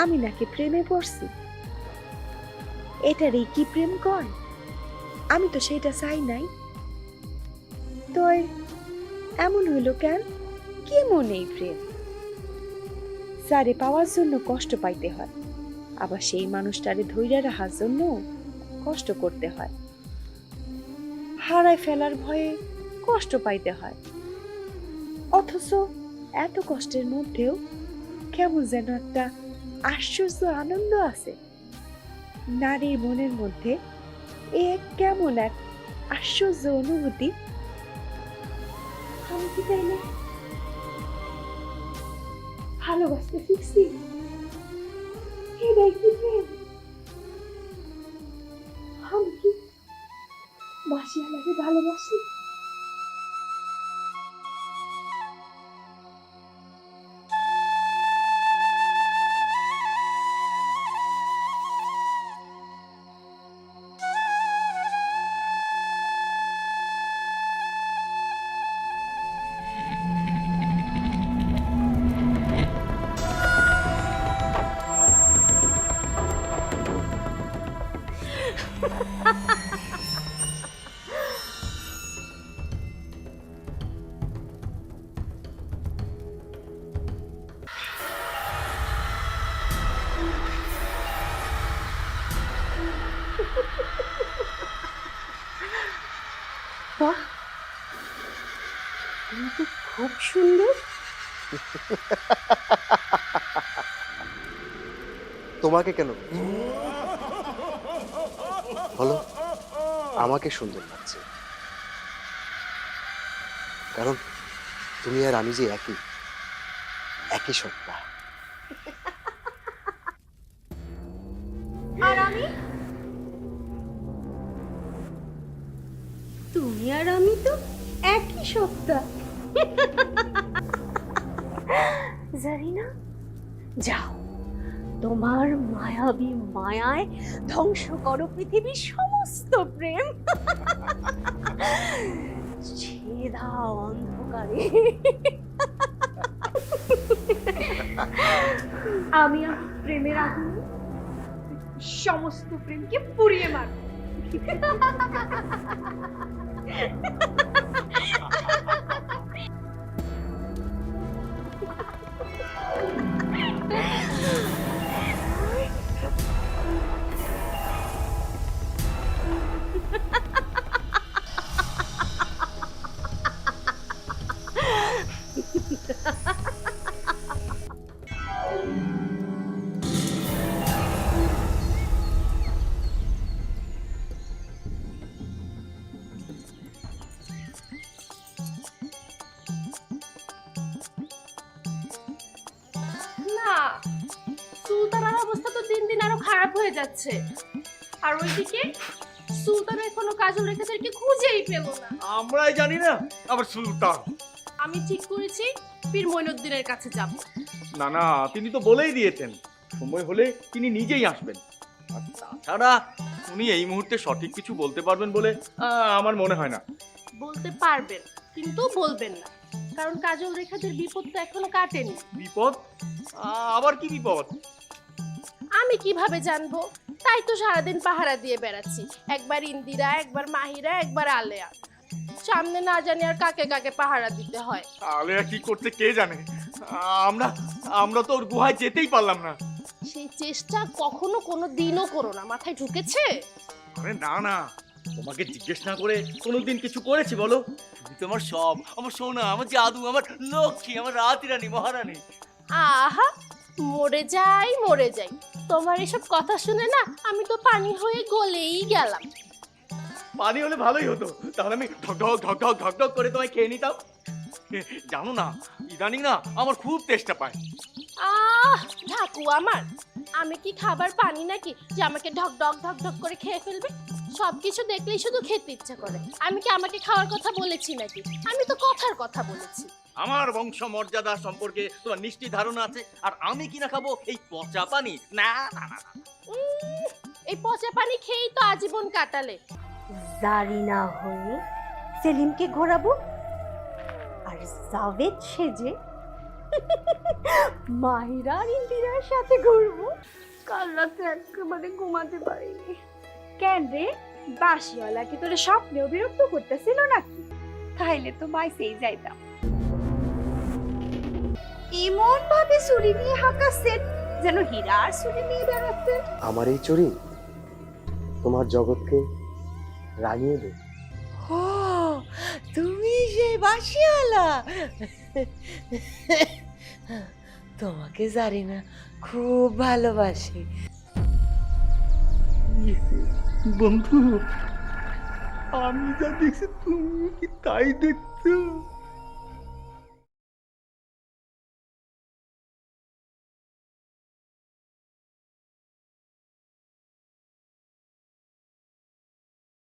আমি নাকি প্রেমে পড়ছি? এটারই কি প্রেম কয়? আমি তো সেটা চাই নাই। তো এমন হইল কেন? কি মনে প্রেম? যারে পাওয়ার জন্য কষ্ট পাইতে হয়, আবার সেই মানুষটারে ধৈর্য রাখার জন্য কষ্ট করতে হয়। হারায় ফেলার ভয়ে কষ্ট পাইতে হয়, অথচ এত কষ্টের মধ্যেও কেমন যেন একটা আশ্চর্য আনন্দ আছে। নারীর মনের মধ্যে কেমন এক আশ্চর্য অনুভূতি। আমি কি তাইলে ভালোবাসতে শিখছি? এটাই কি প্রেম? আমি কি বাসিয়ালাকে ভালোবাসি? বাহ, তুমি তো খুব সুন্দর। তোমাকে কেন বলো? আমাকে সুন্দর লাগছে, কারণ তুমি আর আমি যে একই একই সত্তা। আর আমি, তুমি আর আমি তো একই সত্তা। জারিনা, যাও তোমার মায়াবী মায়ায় ধ্বংস করো পৃথিবীর সমস্ত প্রেম। ছেড়ে দাও অন্ধকারে। আমি আমার প্রেমের আগুন সমস্ত প্রেমকে পুড়িয়ে মারব। না, সুলতানার অবস্থা তো দিন দিন আরো খারাপ হয়ে যাচ্ছে। আর ওইদিকে সুলতানের কোনো কাজল রেখাদেরকে খুঁজেই পেল না। আমরাই জানি না আবার সুলতান। আমি ঠিক করেছি পীর মঈনুদ্দিনের কাছে যাব। না না, তিনি তো বলেই দিয়েছেন সময় হলে তিনি নিজেই আসবেন। আর তাছাড়া উনি এই মুহূর্তে সঠিক কিছু বলতে পারবেন বলে আমার মনে হয় না। বলতে পারবেন, কিন্তু বলবেন না, কারণ কাজল রেখাদের বিপদ তো এখনো কাটেনি। বিপদ? আবার কি বিপদ? আমি কিভাবে জানবো? তাই তো সারাদিন পাহারা দিয়ে বেড়াচ্ছি। একবার ইন্দিরা, একবার মাহিরা, একবার আলেয়া। সামনে না জানি আর কাকে কাকে পাহারা দিতে হয়। আলেয়া কি করতে কে জানে। আমরা আমরা তো ওর গুহায় যেতেই পারলাম না। সেই চেষ্টা কখনো কোনো দিনও করো না, মাথায় ঢুকেছে? আরে না না, তোমাকে জিজ্ঞেস না করে কোনোদিন কিছু করেছি বলো? তুমি তোমার সব, আমার সোনা, আমার জাদু, আমার লক্ষ্মী, আমার রাতি রানী, মহারানী। আহা, মরে যাই মরে যাই, তোমার এসব কথা শুনে না আমি তো পানি হয়ে গলেই গেলাম। পানি হলে ভালোই হতো, তাহলে আমি ঢক ঢক ঢক ঢক ঢক ঢক করে তোমায় খেয়ে নিতাম। জানো না, ইদানিং না আমার খুব তেষ্টা পায়। ঠাকু আমার, আমি কি খাবার পানি নাকি যে আমাকে ঢক ঢক ঢক ঢক করে খেয়ে ফেলবে? সবকিছু দেখলেই শুধু খেতে ইচ্ছা করে। আমি কি আমাকে খাওয়ার কথা বলেছি নাকি? আমি তো কথার কথা বলেছি। আমার বংশ মর্যাদা সম্পর্কে তোমার নিশ্চিত ধারণা আছে, আর আমি কিনা খাবো এই পচা পানি? না না না না। এই পচা পানি খেয়েই তো আজীবন কাটালে। জারিনা হয়ে সেলিমকে ঘোরাবো, আর জাভেদ সেজে মাহিরা আর ইন্দিরার সাথে ঘুরবো? কাল রাতে একেবারে ঘুমাতে পারিনি। কেন রে, বাসিওয়ালা কি তোরে স্বপ্নেও বিরক্ত করতেছিল নাকি? তাইলে তো মাইসেই যাইতাম। এমন ভাবে চুরি নিয়ে হাঁকাচ্ছেন যেন হীরা আর চুরি নিয়ে বেড়াচ্ছেন। আমার এই চুরি তোমার জগৎকে রাঙিয়ে দেবে। ও তুমি সেই বাসিওয়ালা, তোমাকে জানি না খুব ভালোবাসি। বন্ধু, আমি যা দেখছি তুমি কি তাই দেখছো?